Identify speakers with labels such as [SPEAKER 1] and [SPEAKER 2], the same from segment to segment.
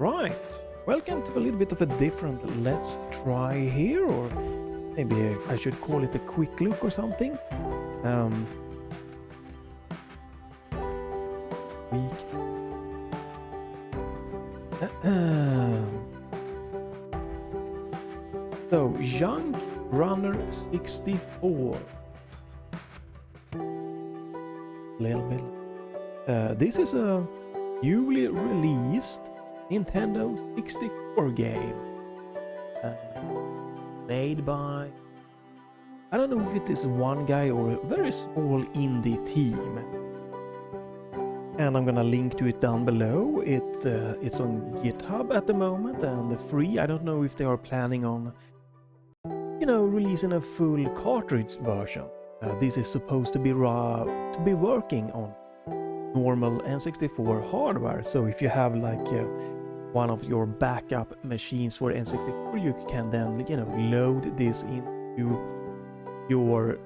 [SPEAKER 1] Right, welcome to a little bit of a different let's try here, or maybe I should call it a quick look or something. So, Young Runner 64. Little bit. This is a newly released Nintendo 64 game. Made by, I don't know if it is one guy or a very small indie team. And I'm gonna link to it down below. It's on GitHub at the moment and free. I don't know if they are planning on, releasing a full cartridge version. This is supposed to be working on normal N64 hardware. So if you have like one of your backup machines for N64, you can then load this into your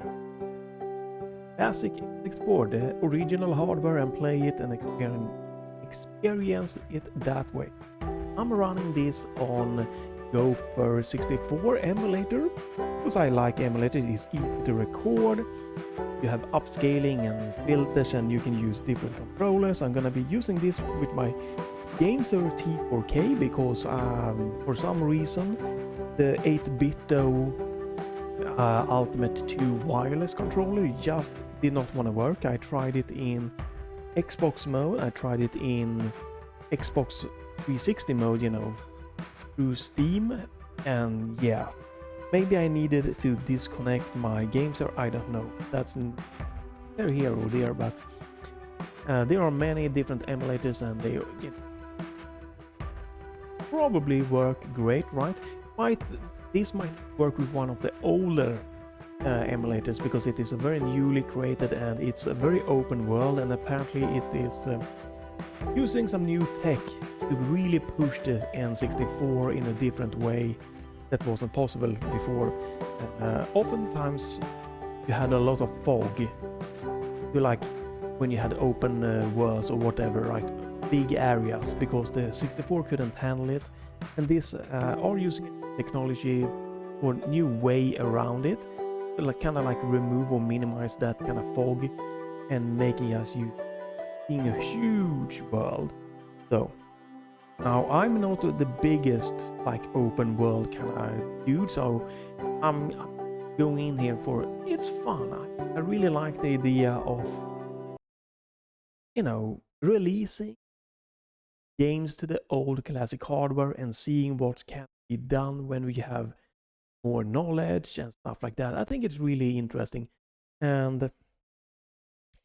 [SPEAKER 1] classic N64, the original hardware, and play it and experience it that way. I'm running this on GeForce 64 Emulator because I like Emulator. It's easy to record. You have upscaling and filters, and you can use different controllers. I'm gonna be using this with my gamesir T4 because for some reason the 8-bit Ultimate 2 wireless controller just did not want to work. I tried it in Xbox mode, I tried it in Xbox 360 mode, through Steam, and yeah, maybe I needed to disconnect my gamesir. I don't know. That's neither here or there, but there are many different emulators, and they probably work great, right? This might work with one of the older emulators because it is a very newly created and it's a very open world, and apparently it is using some new tech to really push the N64 in a different way that wasn't possible before. Oftentimes you had a lot of fog, like when you had open worlds or whatever, right? Big areas, because the 64 couldn't handle it, and this are using technology or new way around it, like kind of like remove or minimize that kind of fog and making us seeing a huge world. So now I'm not the biggest like open world kind of dude, so I'm going in here for it's fun. I really like the idea of releasing games to the old classic hardware and seeing what can be done when we have more knowledge and stuff like that. I think it's really interesting. And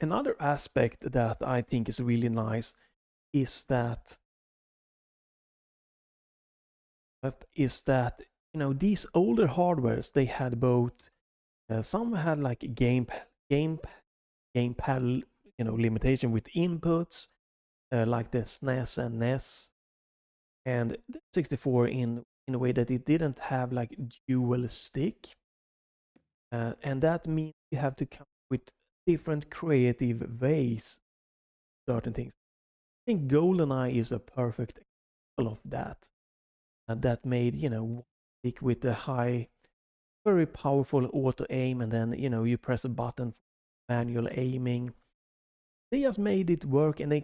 [SPEAKER 1] another aspect that I think is really nice is that these older hardwares, they had both some had like gamepad limitation with inputs, like the SNES and NES, and the 64 in a way that it didn't have like dual stick, and that means you have to come up with different creative ways certain things. I think GoldenEye is a perfect example of that, and that made stick with the high, very powerful auto aim, and then you press a button for manual aiming. They just made it work, and they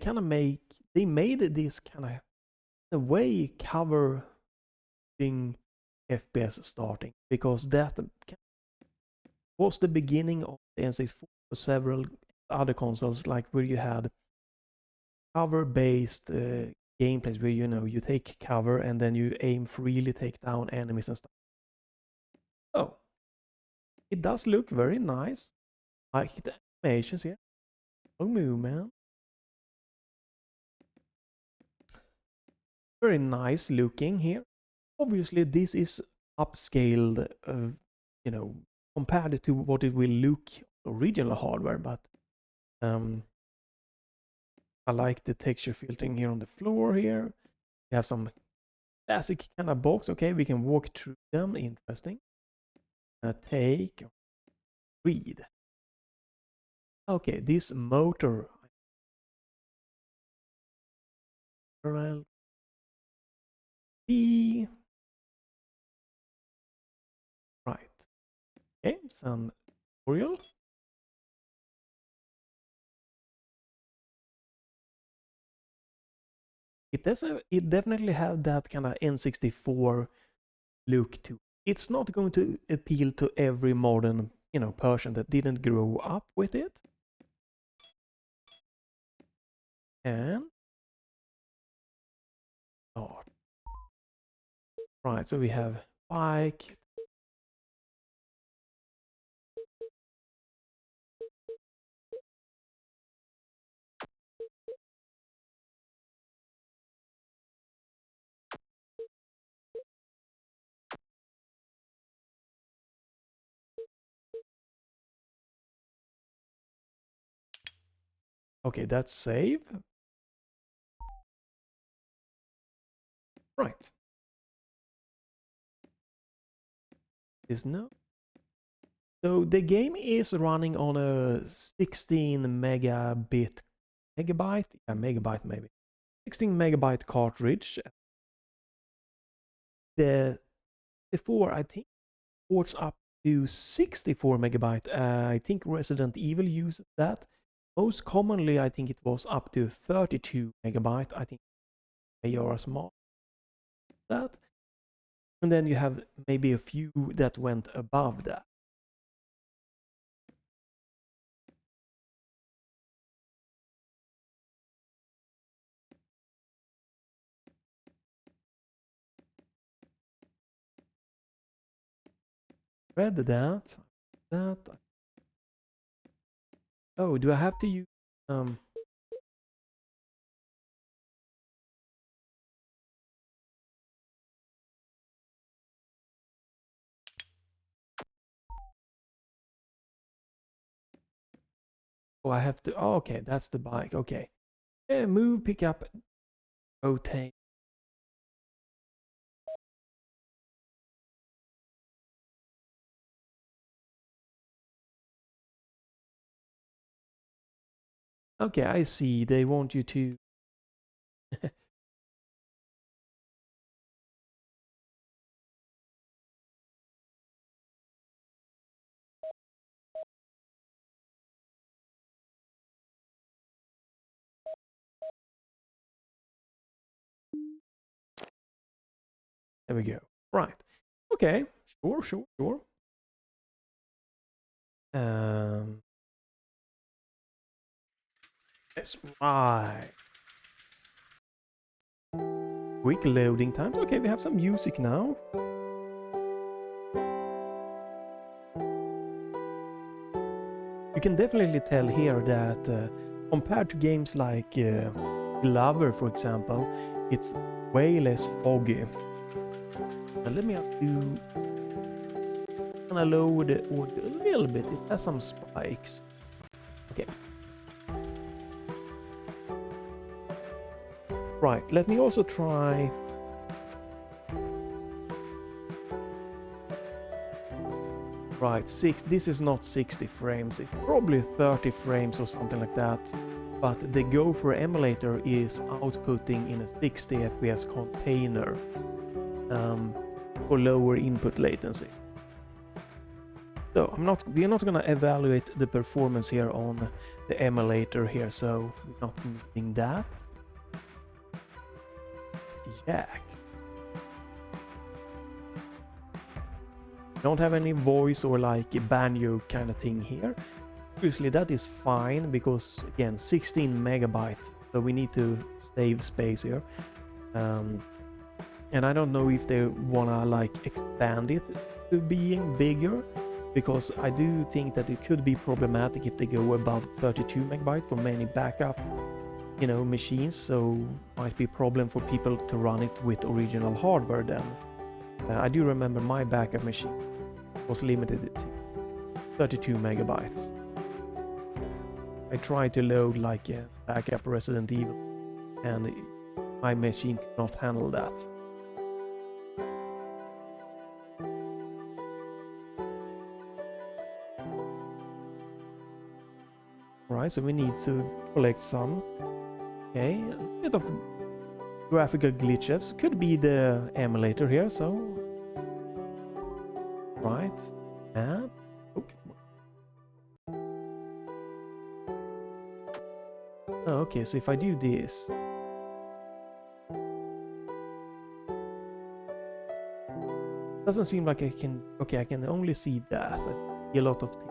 [SPEAKER 1] made this kind of the way covering FPS starting, because that was the beginning of the N64 for several other consoles, like where you had cover-based gameplays where you take cover and then you aim freely, take down enemies and stuff. Oh, it does look very nice. I like the animations here. Long movement. Very nice looking here. Obviously, this is upscaled, compared to what it will look original hardware, but I like the texture filtering here on the floor here. We have some classic kind of box. Okay, we can walk through them. Interesting. Take, read. Okay, this motor. be right. Okay, some tutorial. It definitely have that kind of N64 look to it. It's not going to appeal to every modern, person that didn't grow up with it. And start. Right, so we have bike. Okay, that's save. Right. Is no. So the game is running on a 16 megabyte, yeah, megabyte maybe, 16 megabyte cartridge. The T4, I think, ports up to 64 megabyte. I think Resident Evil uses that. Most commonly, I think it was up to 32 megabyte. I think AR Smart that. And then you have maybe a few that went above that. Read that. Oh, do I have to use oh, I have to. Oh, okay, that's the bike. Okay. Yeah, move, pick up, rotate. Okay, I see. They want you to. There we go. Right. Okay. Sure. Um. That's right. Quick loading times. Okay, we have some music now. You can definitely tell here that compared to games like Glover, for example, it's way less foggy. Now let me do. Gonna lower the audio a little bit. It has some spikes. Okay. Right. Let me also try. Right, this is not 60 frames, it's probably 30 frames or something like that. But the Geforce emulator is outputting in a 60 FPS container for lower input latency. So we're not gonna evaluate the performance here on the emulator here, so we're not needing that. Jack. Don't have any voice or like a banjo kind of thing here. Obviously that is fine because again 16 megabytes, so we need to save space here. And I don't know if they wanna like expand it to being bigger, because I do think that it could be problematic if they go above 32 megabytes for many backup machines, so might be a problem for people to run it with original hardware then. I do remember my backup machine was limited to 32 megabytes. I tried to load like a backup Resident Evil and my machine could not handle that. Alright, so we need to collect some. Okay, a bit of graphical glitches. Could be the emulator here, so right. And oh, okay, so if I do this, doesn't seem like I can. Okay, I can only see that. I see a lot of things.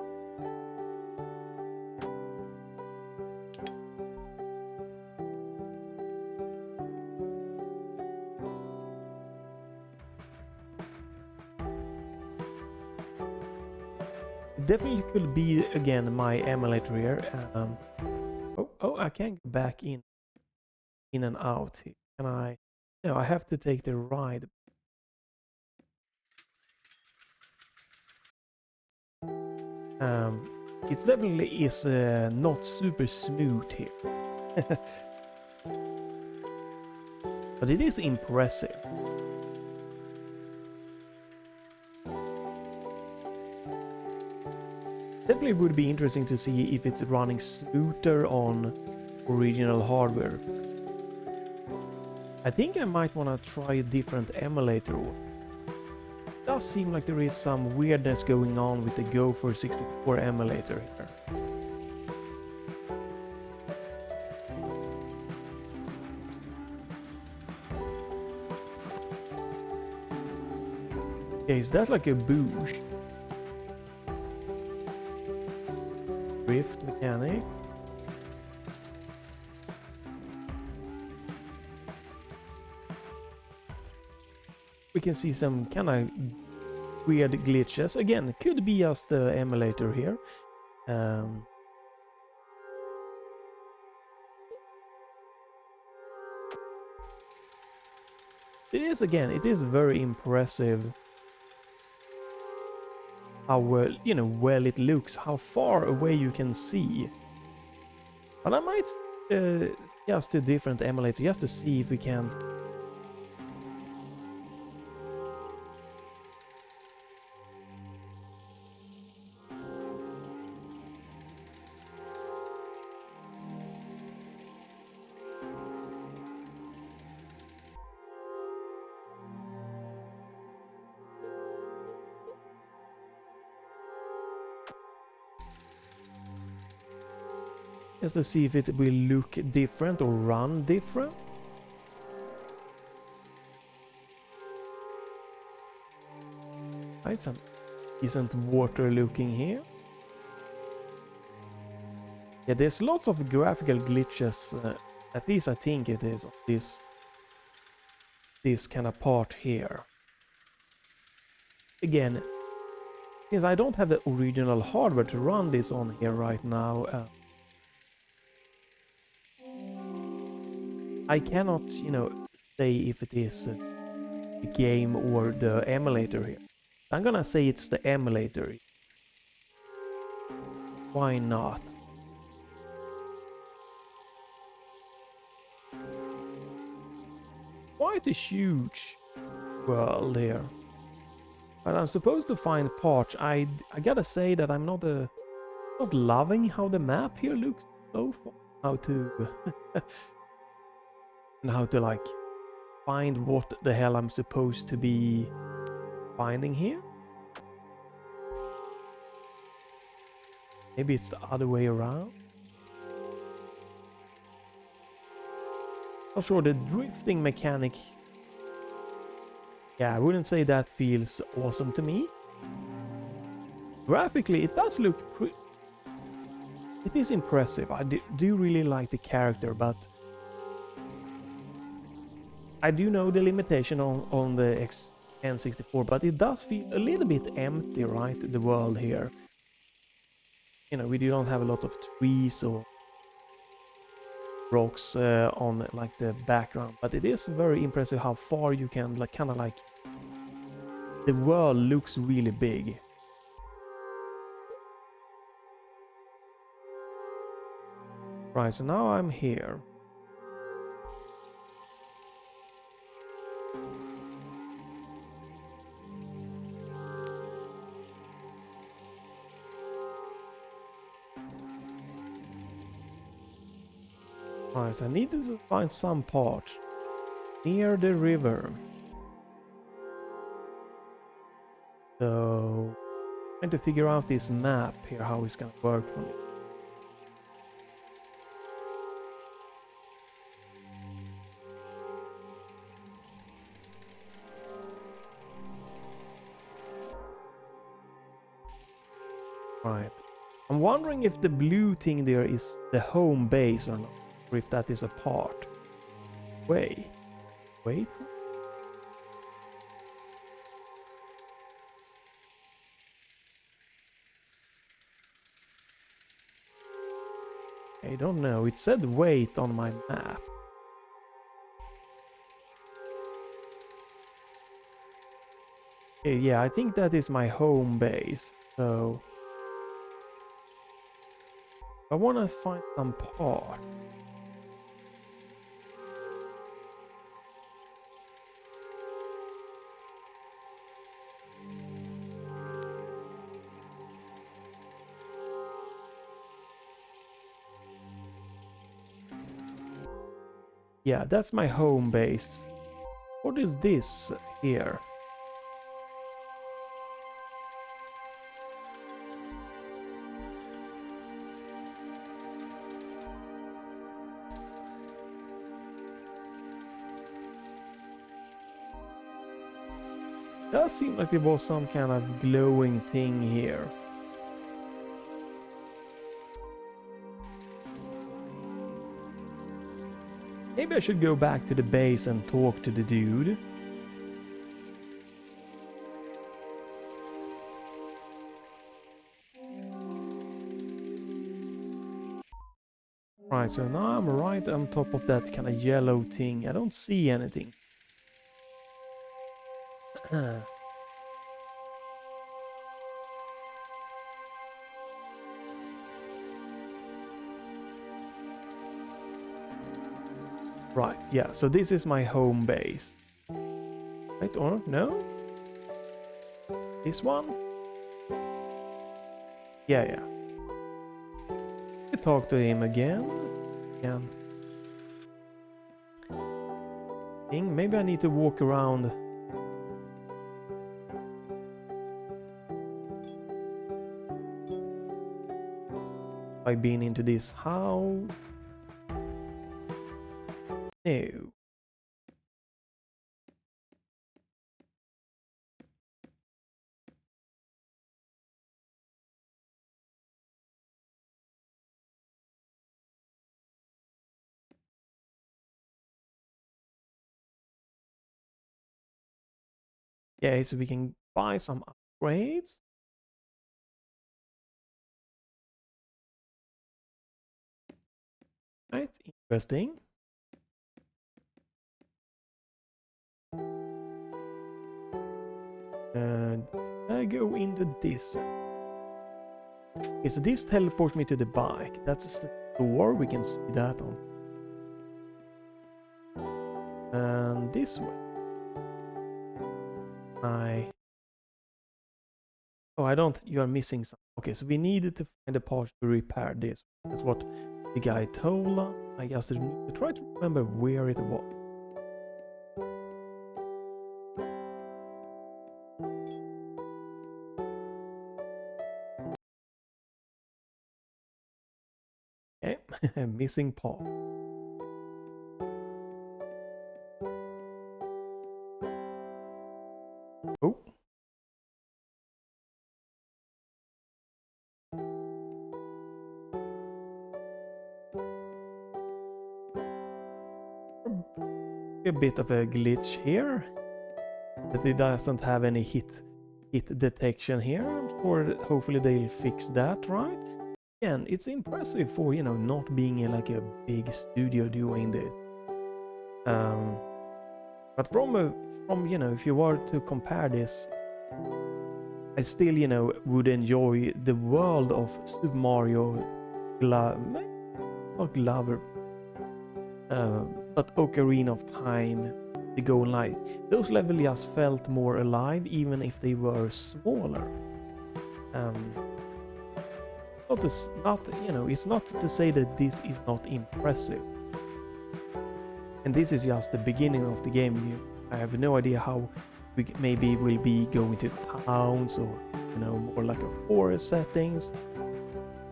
[SPEAKER 1] It definitely could be again my emulator here. Oh, I can go back in and out here. Can I? No, I have to take the ride. It definitely is not super smooth here. But it is impressive. Definitely would be interesting to see if it's running smoother on original hardware. I think I might want to try a different emulator. It does seem like there is some weirdness going on with the Geforce 64 emulator here. Okay, is that like a boost? Drift mechanic. We can see some kind of weird glitches. Again, it could be just the emulator here. It is very impressive how well, well it looks, how far away you can see. But I might just do a different emulator just to see if we can. Just to see if it will look different or run different. Right, some decent water looking here. Yeah, there's lots of graphical glitches, at least I think it is, of this kind of part here. Again, since I don't have the original hardware to run this on here right now, I cannot, say if it is the game or the emulator here. I'm gonna say it's the emulator. Why not? Quite a huge world here. But I'm supposed to find parts. I gotta say that I'm not loving how the map here looks so far. How to like find what the hell I'm supposed to be finding here. Maybe it's the other way around. Not sure, the drifting mechanic. Yeah, I wouldn't say that feels awesome to me. Graphically, it does look it is impressive. I do really like the character, but I do know the limitation on the N64, but it does feel a little bit empty, right? The world here. We don't have a lot of trees or rocks on like the background, but it is very impressive how far you can kind of like the world looks really big. Right, so now I'm here. Right, so I needed to find some part. near the river. So, trying to figure out this map here, how it's gonna work for me. Right. I'm wondering if the blue thing there is the home base or not, or if that is a part. Wait. I don't know. It said wait on my map. Okay, yeah, I think that is my home base. So I want to find some part. Yeah, that's my home base. What is this here? Does seem like there was some kind of glowing thing here. Maybe I should go back to the base and talk to the dude. Right, so now I'm right on top of that kind of yellow thing. I don't see anything. Right, yeah, so this is my home base. Right, or no? This one? Yeah. I talk to him again. Maybe I need to walk around. I've been into this. How? No. Yeah, so we can buy some upgrades. Right, interesting. And I go into this. Okay, so this teleports me to the bike. That's the door. We can see that on. And this way. Oh, I don't. You are missing some. Okay, so we needed to find a part to repair this. That's what the guy told us. I just need to try to remember where it was. Okay, missing part. Oh. A bit of a glitch here. That it doesn't have any hit detection here. I'm sure hopefully they'll fix that, right? Again, it's impressive for, you know, not being like a big studio doing this. But from you know, if you were to compare this, I still, you know, would enjoy the world of Super Mario not Glover, but Ocarina of Time, the Golden Light. Those levels just felt more alive, even if they were smaller. You know, it's not to say that this is not impressive. And this is just the beginning of the game. I have no idea how we maybe will be going to towns or, you know, more like a forest settings.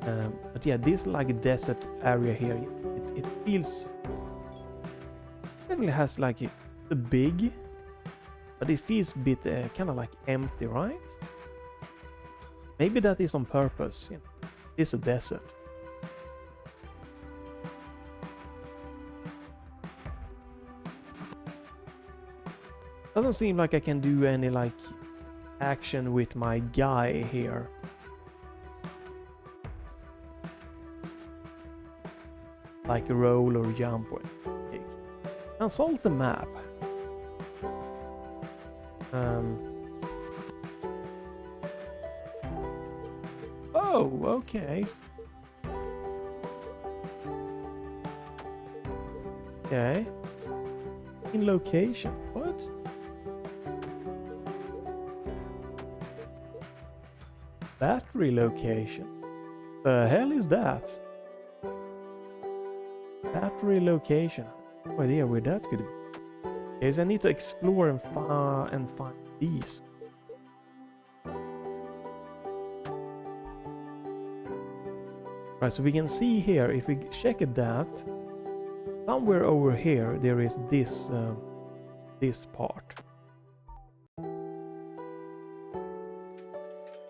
[SPEAKER 1] But yeah, this like a desert area here, it feels, definitely has like a big, but it feels a bit kind of like empty, right? Maybe that is on purpose. You know, it's a desert. Doesn't seem like I can do any like action with my guy here. Like a roll or jump or kick. Consult the map. Oh, okay. Okay. In location. What? Battery location. The hell is that? Battery location. No idea where that could be. Okay, so I need to explore and find these. Right, so we can see here, if we check that, somewhere over here there is this this part.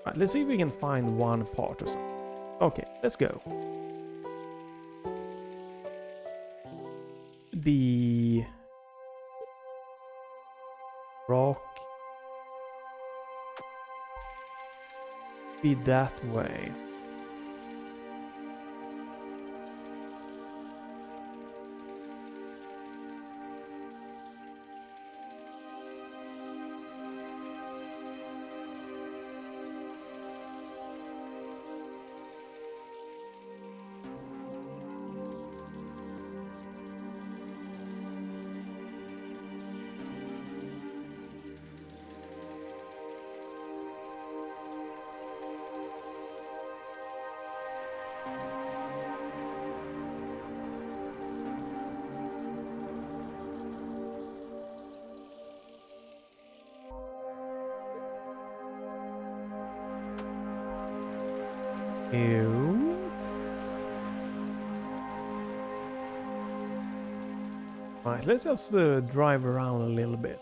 [SPEAKER 1] Right, let's see if we can find one part or something. Okay, let's go. Should be rock. Be that way. Ew. Right, let's just drive around a little bit.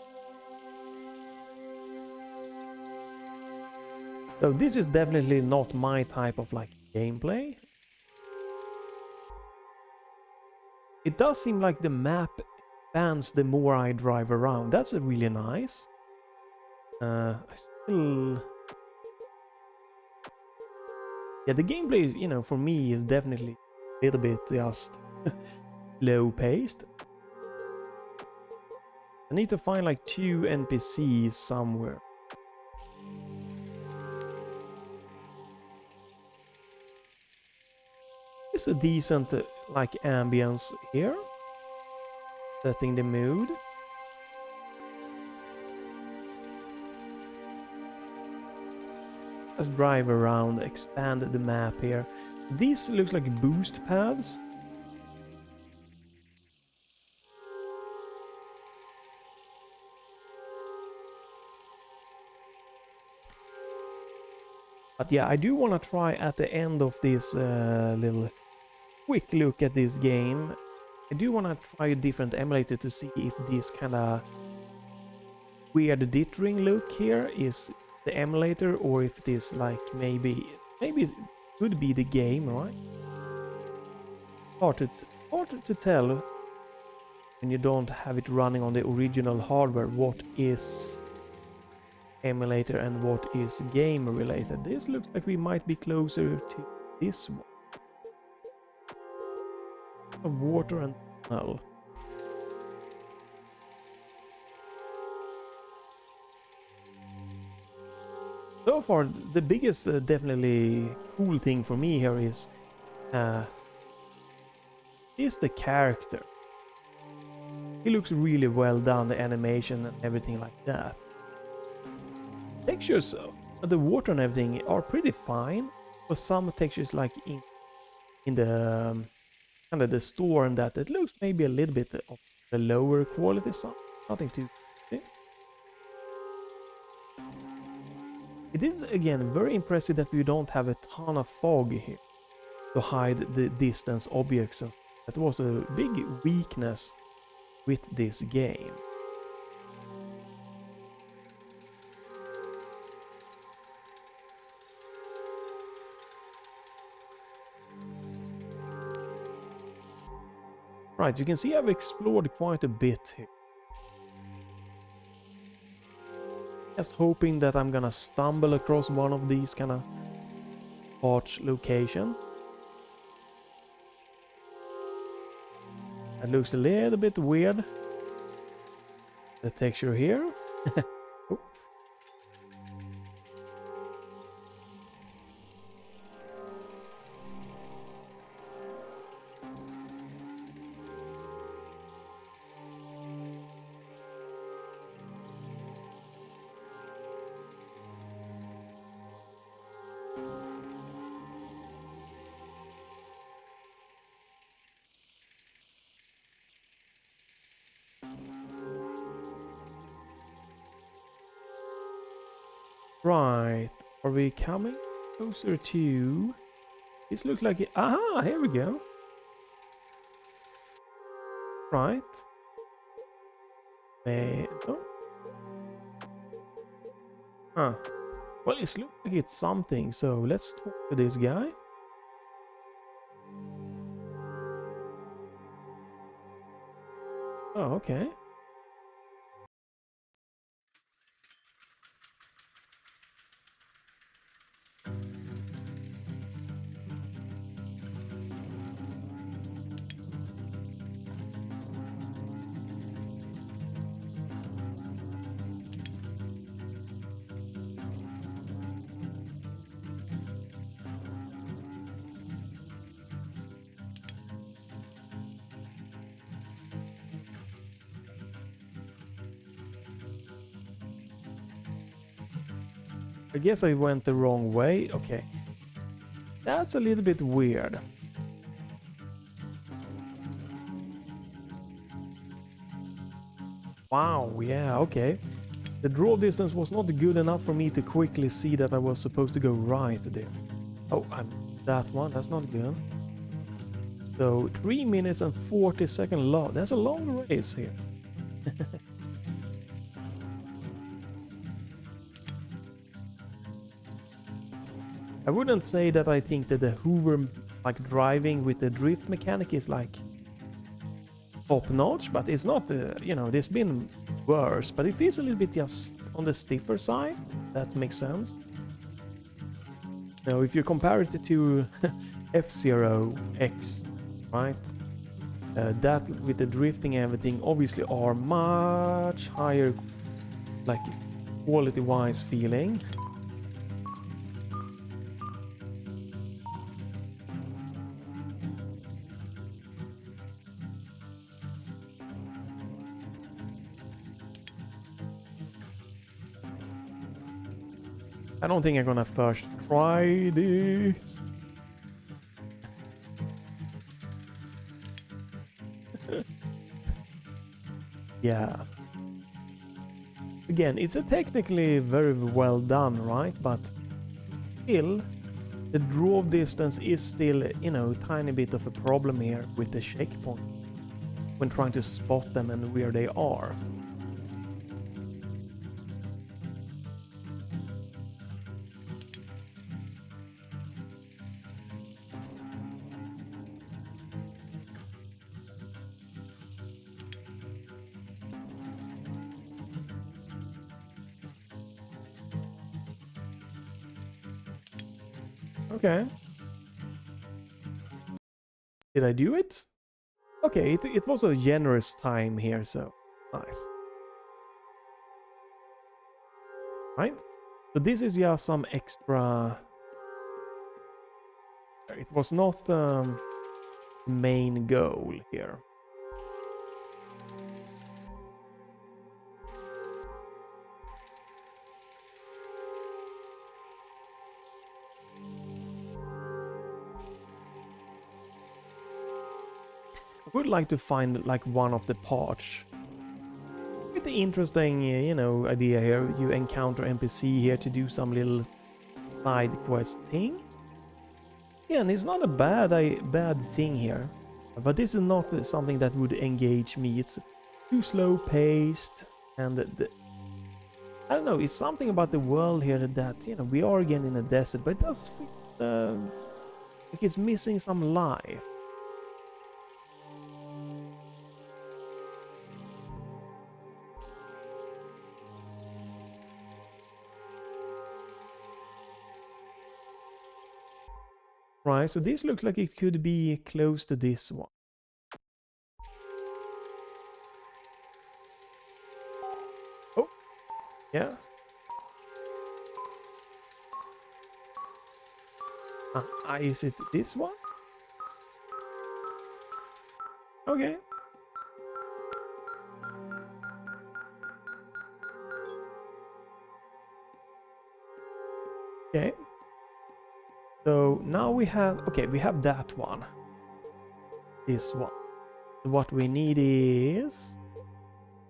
[SPEAKER 1] So this is definitely not my type of like gameplay. It does seem like the map expands the more I drive around. That's really nice. I still... Yeah, the gameplay, you know, for me is definitely a little bit just low paced. I need to find like 2 NPCs somewhere. It's a decent like ambience here. Setting the mood. Let's drive around, expand the map here. These looks like boost paths. But yeah, I do want to try at the end of this little quick look at this game. I do want to try a different emulator to see if this kind of weird dithering look here is the emulator, or if it is like maybe it could be the game, right? Hard to tell when you don't have it running on the original hardware what is emulator and what is game related. This looks like we might be closer to this one. Water and tunnel. So far, the biggest definitely cool thing for me here is the character. He looks really well done, the animation and everything like that. Textures of the water and everything are pretty fine, but some textures like in the kind of the storm, that it looks maybe a little bit of the lower quality side. Nothing too. It is again very impressive that we don't have a ton of fog here to hide the distance objects. That was a big weakness with this game. Right, you can see I've explored quite a bit here. Just hoping that I'm gonna stumble across one of these kind of arch location. It looks a little bit weird. The texture here. Oh. Right, are we coming closer to... This looks like it. Aha, here we go. Right. No. Huh. Well, it looks like it's something, so let's talk to this guy. Oh, okay. I guess I went the wrong way. Okay. That's a little bit weird. Wow, yeah, okay. The draw distance was not good enough for me to quickly see that I was supposed to go right there. Oh, I'm that one. That's not good. So 3 minutes and 40 seconds long. That's a long race here. I wouldn't say that I think that the Hoover like driving with the drift mechanic is like top notch, but it's not, you know, there's been worse, but it feels a little bit just on the stiffer side. That makes sense. Now, if you compare it to F-Zero X, right? That with the drifting and everything obviously are much higher, like quality-wise feeling. I don't think I'm gonna first try this. Yeah. Again, it's a technically very well done, right? But still, the draw distance is still, you know, a tiny bit of a problem here with the checkpoint when trying to spot them and where they are. Okay. Did I do it? Okay, it was a generous time here, so nice. Right? So this is just some extra... It was not main goal here. would like to find like one of the parts. Pretty interesting, you know, idea here. You encounter NPC here to do some little side quest thing. Yeah, and it's not a bad thing here, but this is not something that would engage me. It's too slow paced, and I don't know. It's something about the world here that, you know, we are again in a desert, but it does feel like it's missing some life. Right, so this looks like it could be close to this one. Oh, yeah. Is it this one? Okay. Okay. So now we have, okay, we have that one. This one. So what we need is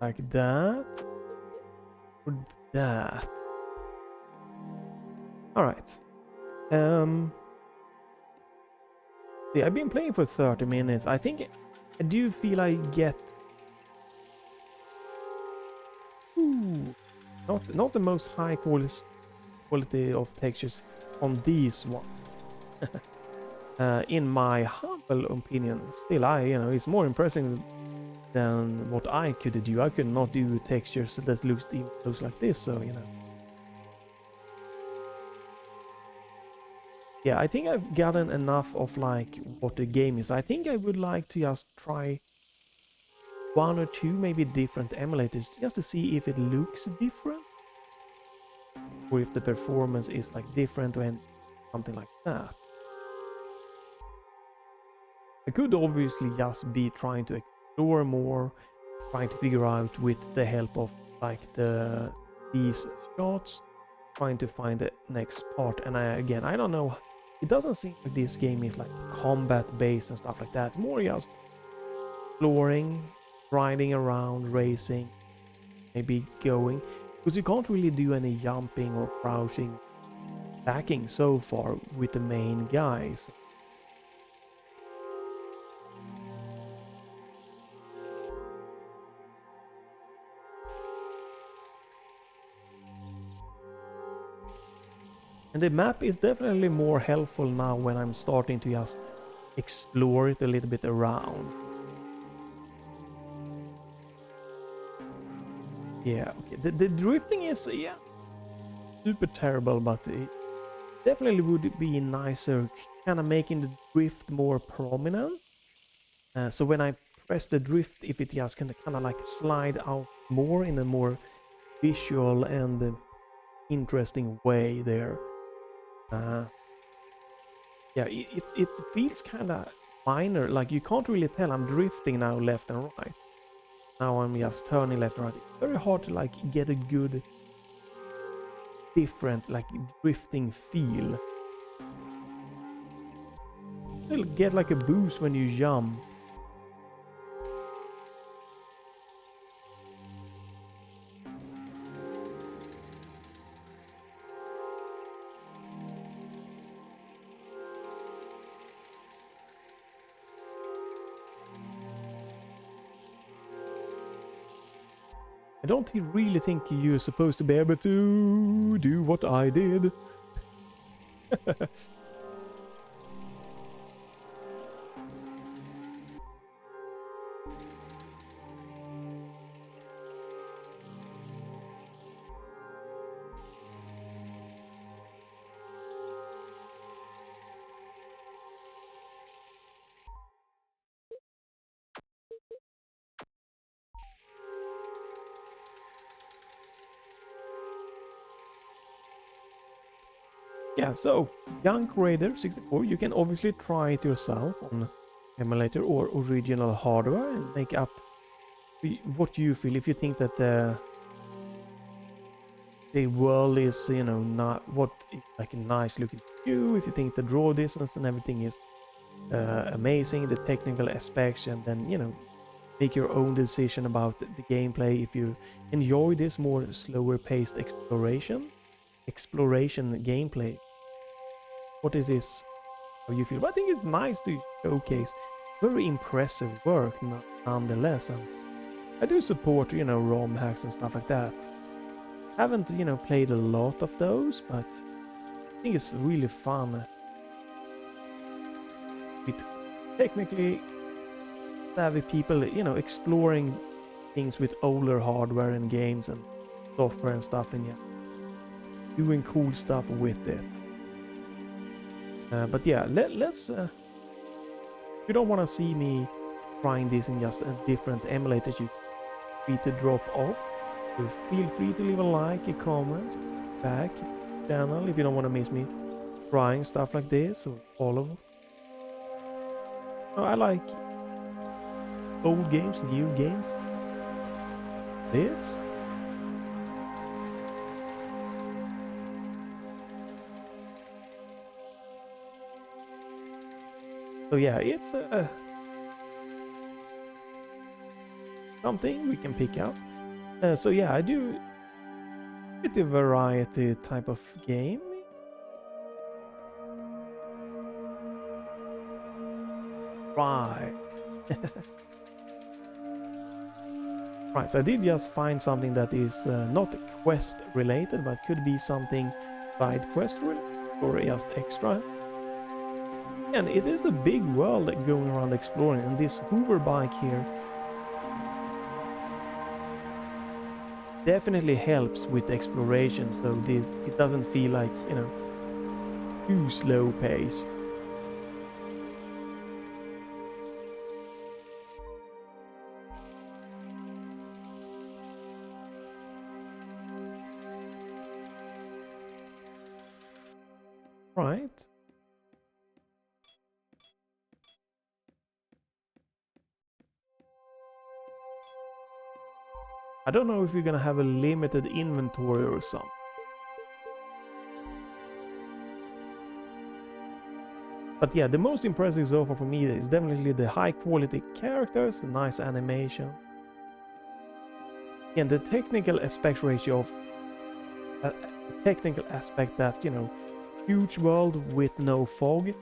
[SPEAKER 1] like that. Or that. Alright. Yeah, I've been playing for 30 minutes. I think I do feel I get not the most high quality of textures on these one. In my humble opinion, still you know, it's more impressive than what I could do. I could not do textures that looks like this, so you know. Yeah, I think I've gotten enough of like what the game is. I think I would like to just try one or two maybe different emulators just to see if it looks different or if the performance is like different or something like that. I could obviously just be trying to explore more, trying to figure out with the help of like these shots, trying to find the next part. And again, I don't know, it doesn't seem like this game is like combat based and stuff like that, more just exploring, riding around, racing, maybe going, because you can't really do any jumping or crouching, attacking so far with the main guys. And the map is definitely more helpful now when I'm starting to just explore it a little bit around. Yeah, okay. The drifting is, yeah, super terrible, but it definitely would be nicer kind of making the drift more prominent. So when I press the drift, if it just can kind of like slide out more in a more visual and interesting way there. Yeah, it feels kind of minor, like you can't really tell I'm drifting now left and right. Now I'm just turning left and right. It's very hard to like get a good different like drifting feel. You'll get like a boost when you jump. I don't really think you're supposed to be able to do what I did. Yeah, so Junk Raider 64, you can obviously try it yourself on emulator or original hardware and make up what you feel. If you think that the world is, you know, not what like a nice looking view, if you think the draw distance and everything is amazing, the technical aspects, and then, you know, make your own decision about the gameplay. If you enjoy this more slower paced exploration gameplay, what is this, how you feel? But I think it's nice to showcase very impressive work nonetheless, and I do support, you know, ROM hacks and stuff like that. Haven't, you know, played a lot of those, but I think it's really fun with technically savvy people, you know, exploring things with older hardware and games and software and stuff, and yeah, doing cool stuff with it. But yeah, let's if you don't want to see me trying this in just a different emulator, you free to drop off. So feel free to leave a like, a comment back channel if you don't want to miss me trying stuff like this, or follow. Oh, I like old games, new games. This. So yeah, it's something we can pick up. So yeah, I do pretty variety type of game. Right. Right, so I did just find something that is not quest related, but could be something side quest or just extra. And it is a big world going around exploring, and this hover bike here definitely helps with exploration, so it doesn't feel like, you know, too slow paced. Right. I don't know if we're gonna have a limited inventory or something. But yeah, the most impressive so far for me is definitely the high quality characters, the nice animation, and the technical aspect ratio of technical aspect that, you know, huge world with no fog.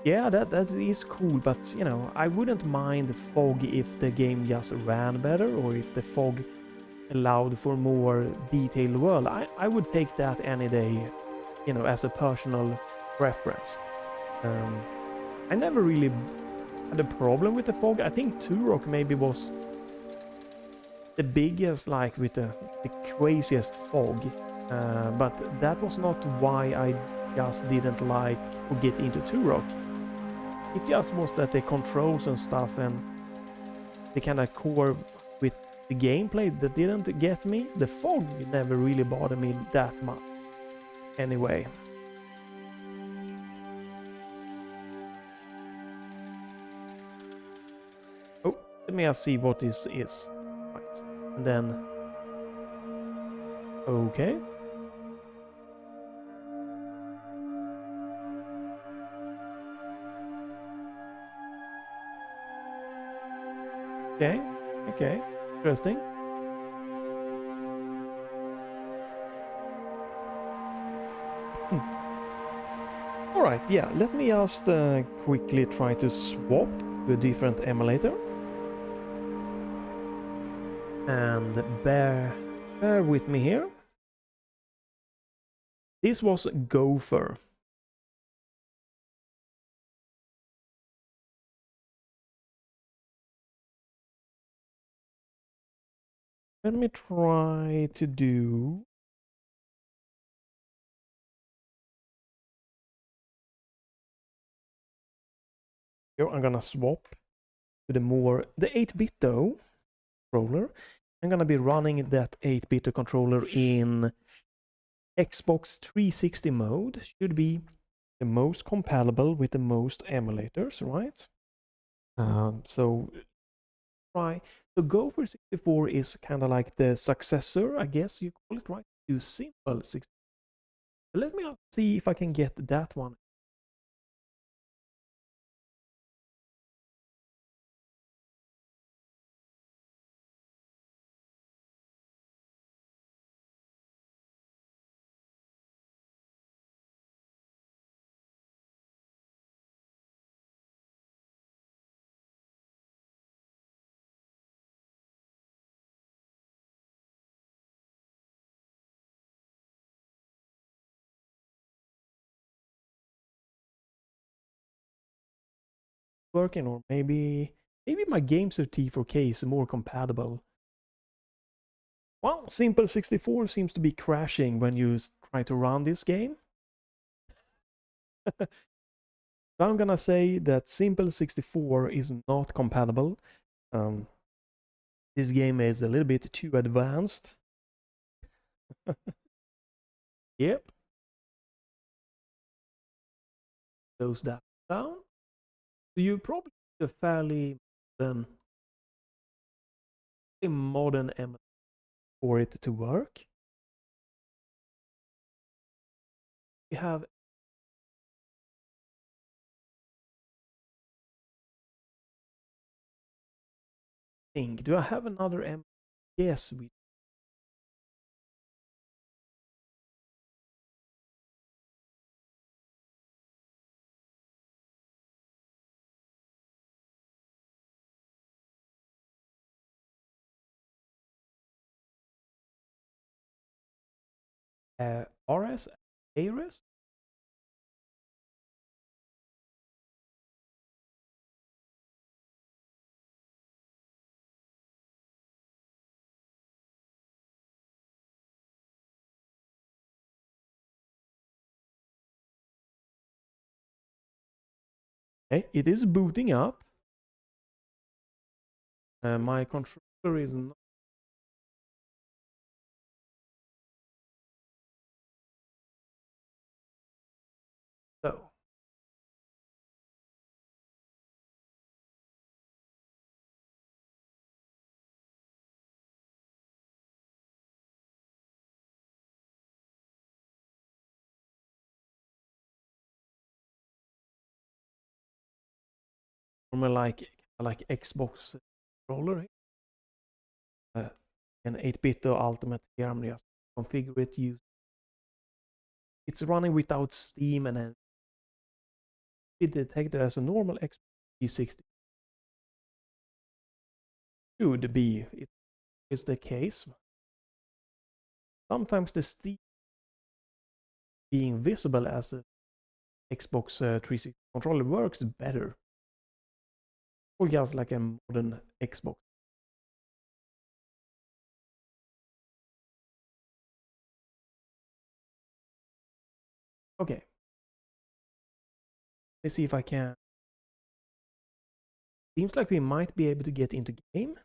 [SPEAKER 1] Yeah, that is cool, but you know, I wouldn't mind the fog if the game just ran better, or if the fog allowed for more detailed world. I would take that any day, you know, as a personal preference. I never really had a problem with the fog. I think Turok maybe was the biggest, like with the craziest fog, but that was not why I just didn't like to get into Turok. It just was that the controls and stuff and the kind of core with the gameplay that didn't get me. The fog never really bothered me that much. Anyway. Oh, let me just see what this is. Right. And then... Okay. Okay. Okay. Interesting. Alright, yeah, let me just quickly try to swap to a different emulator. And bear with me here. This was Gopher. Let me try to do... Here I'm gonna swap to the 8-bit though controller. I'm gonna be running that 8-bit controller in Xbox 360 mode. Should be the most compatible with the most emulators, right? So Gopher 64 is kind of like the successor, I guess you call it, right? To Simple 64. Let me see if I can get that one. working, or maybe my gamesir T4K is more compatible. Well, Simple 64 seems to be crashing when you try to run this game. So I'm gonna say that Simple 64 is not compatible. This game is a little bit too advanced. Yep. Close that down. So you probably need a fairly modern emulator for it to work. We have think. Do I have another emulator? Yes, we RS, ARS. Okay, it is booting up. My controller is not. So from a like Xbox controller, an 8-bit Ultimate here. I'm just configure it. It's running without Steam, and then it detected as a normal Xbox 360. Should be. It is the case. Sometimes the Steam being visible as a Xbox 360 controller works better. Or just like a modern Xbox. Okay. Let's see if I can. Seems like we might be able to get into game.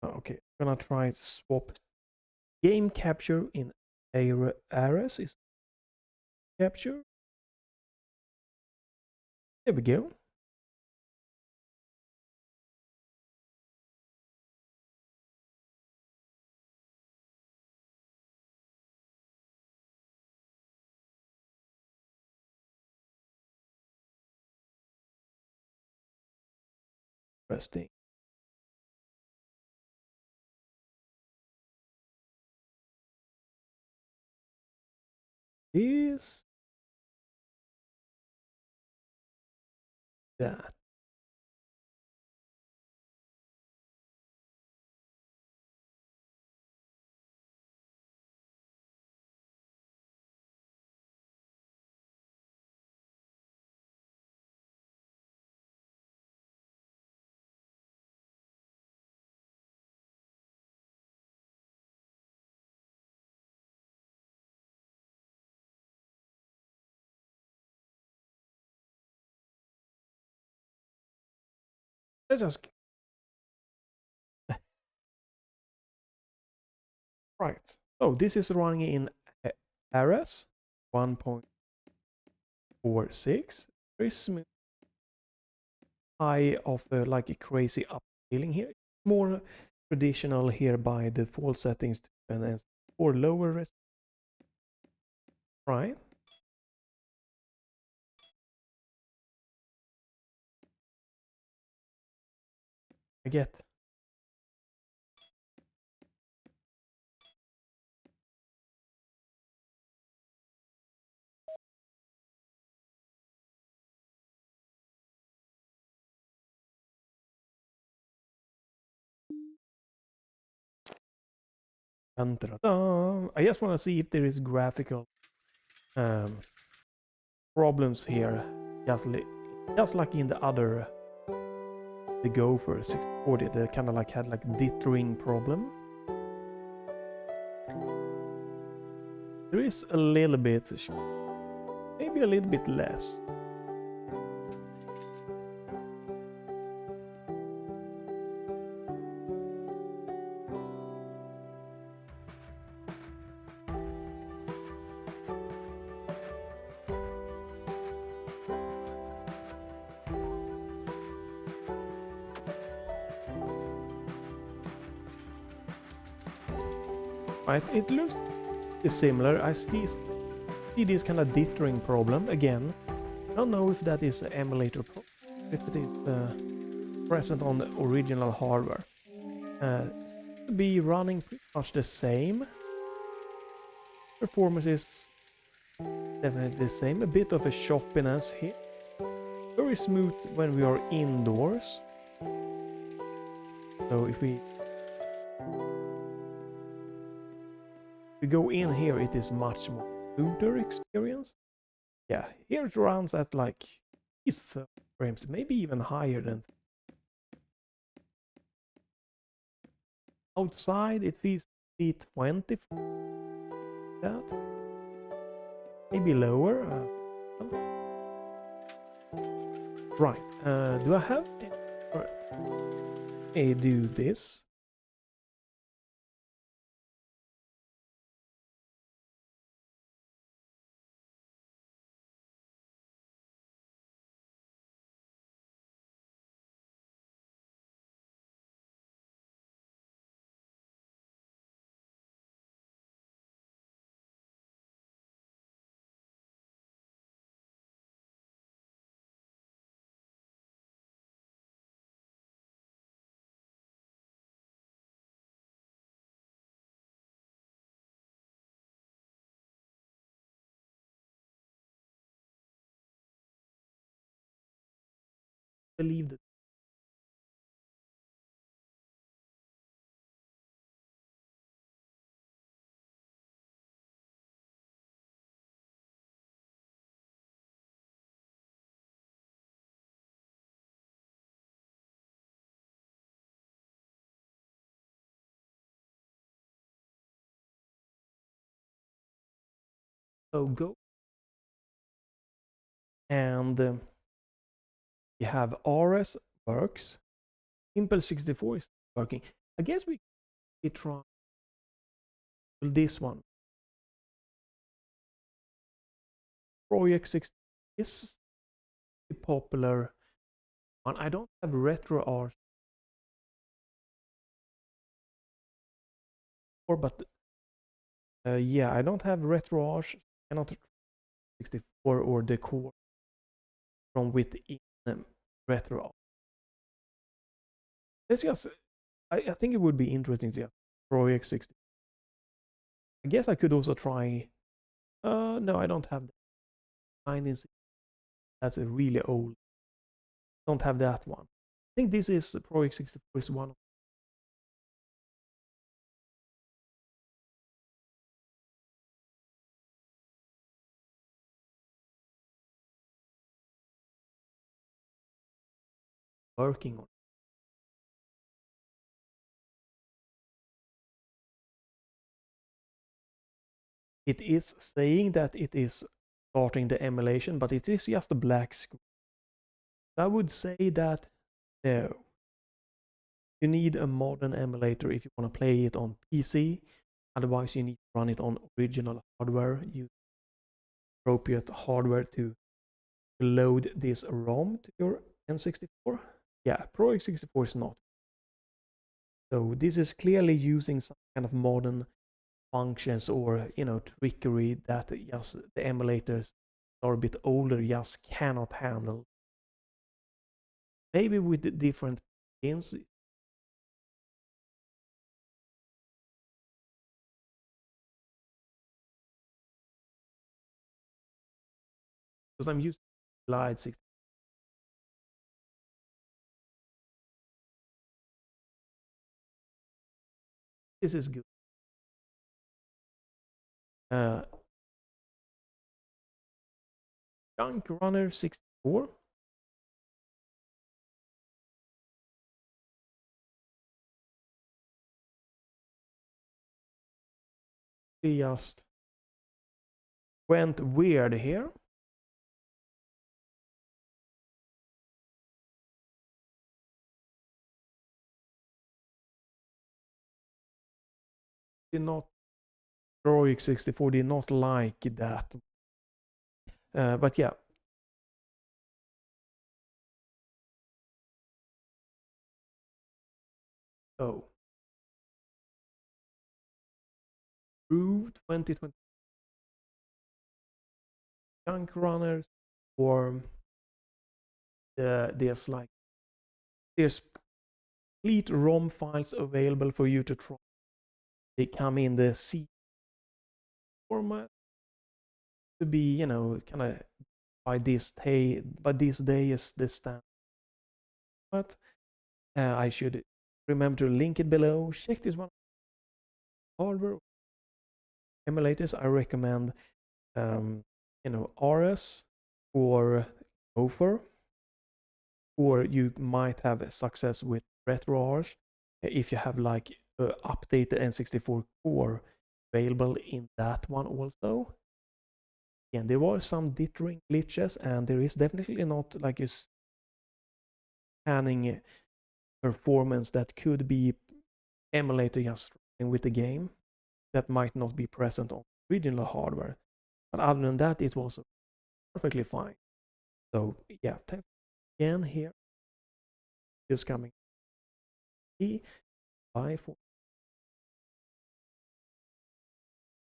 [SPEAKER 1] Okay, I'm gonna try to swap game capture in ARS is capture. There we go. Interesting. Is that let's just right. So this is running in ARS 1.46. Very smooth. High of like a crazy upscaling here. More traditional here by default settings and then for lower res. Right. I get. I just want to see if there is graphical problems here, just like in the other, the Geforce 640, they kind of like had like dithering problem. There is a little bit, maybe a little bit less. Right, it looks similar. I see this kind of dithering problem again. I don't know if that is an emulator problem, if it is present on the original hardware. Seems to be running pretty much the same. Performance is definitely the same. A bit of a choppiness here. Very smooth when we are indoors. So if we go in here, it is much more smoother experience. Yeah, here it runs at like 30 frames, maybe even higher than. Outside it feels 20 that. Maybe lower. Right. Do I have it? May do this. Believe that. So go and we have RS works. Simple 64 is working. I guess we try this one. Project 6 is a popular one. I don't have retro R, but yeah, I don't have retro R. Cannot 64 or the core from within retro R. Let's just. I think it would be interesting to get Project 60. I guess I could also try. No, I don't have that. 1960. That's a really old. Don't have that one. I think this is Project 64 is one of working on. It is saying that it is starting the emulation, but it is just a black screen. I would say that no. You need a modern emulator if you want to play it on PC. Otherwise, you need to run it on original hardware. Use appropriate hardware to load this ROM to your N64. Yeah, Pro X64 is not. So this is clearly using some kind of modern functions or trickery that just the emulators are a bit older just cannot handle. Maybe with different pins. Because I'm using Kaleid 6. This is good. Junk Runner 64. We just went weird here. Did not Droid 64 did not like that. But yeah. So Prove 2020 Junk Runners, or there's complete ROM files available for you to try. They come in the C format to be, you know, kind of by this day is the standard. But I should remember to link it below. Check this one. Hardware emulators. I recommend, you know, RS or Gopher, or you might have success with RetroArch if you have like updated N64 core available in that one also. And there were some dithering glitches, and there is definitely not like a scanning performance that could be emulator just running with the game that might not be present on original hardware. But other than that, it was perfectly fine. So yeah, thanks again here is coming. Bye for